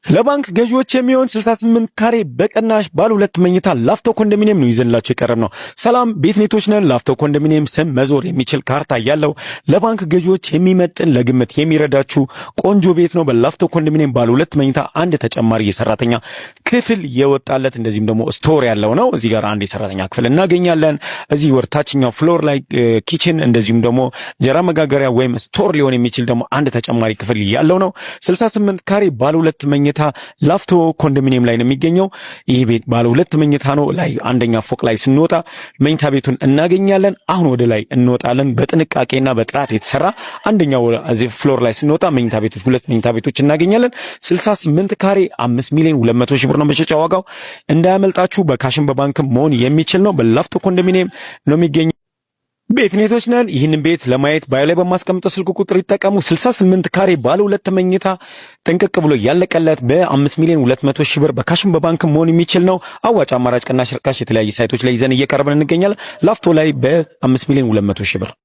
ለባንክ ገዢዎች የሚሆን 68 ካሬ በቅናሽ ባለ ሁለት መኝታ ላፍቶ ኮንዶሚኒየም ነው ይዘንላችሁ የቀረብ ነው። ሰላም ቤት ኔቶች ነን። ላፍቶ ኮንዶሚኒየም ስም መዞር የሚችል ካርታ ያለው ለባንክ ገዢዎች የሚመጥን ለግምት የሚረዳችሁ ቆንጆ ቤት ነው። በላፍቶ ኮንዶሚኒየም ባለ ሁለት መኝታ አንድ ተጨማሪ የሰራተኛ ክፍል የወጣለት እንደዚህም ደግሞ ስቶር ያለው ነው። እዚህ ጋር አንድ የሰራተኛ ክፍል እናገኛለን። እዚህ ወር ታችኛው ፍሎር ላይ ኪችን እንደዚህም ደግሞ እንጀራ መጋገሪያ ወይም ስቶር ሊሆን የሚችል ደግሞ አንድ ተጨማሪ ክፍል ያለው ነው። 68 ካሬ ባለ ሁለት መኝታ ላፍቶ ኮንዶሚኒየም ላይ ነው የሚገኘው። ይህ ቤት ባለ ሁለት መኝታ ነው። ላይ አንደኛ ፎቅ ላይ ስንወጣ መኝታ ቤቱን እናገኛለን። አሁን ወደ ላይ እንወጣለን። በጥንቃቄና በጥራት የተሰራ አንደኛው እዚህ ፍሎር ላይ ስንወጣ መኝታ ቤቶች ሁለት መኝታ ቤቶች እናገኛለን። 68 ካሬ 5 ሚሊዮን 200 ሺህ ብር ነው መሸጫ ዋጋው። እንዳያመልጣችሁ። በካሽን በባንክም መሆን የሚችል ነው። በላፍቶ ኮንዶሚኒየም ነው የሚገኘው። ቤት ኔቶች ነን። ይህንን ቤት ለማየት ባዮ ላይ በማስቀምጠው ስልክ ቁጥር ይጠቀሙ። 68 ካሬ ባለ ሁለት መኝታ ጥንቅቅ ብሎ ያለቀለት በ5 ሚሊዮን 200 ሺህ ብር በካሽም በባንክ መሆን የሚችል ነው። አዋጭ አማራጭ ቅናሽ ርካሽ የተለያዩ ሳይቶች ላይ ይዘን እየቀረብን እንገኛለን። ላፍቶ ላይ በ5 ሚሊዮን 200 ሺህ ብር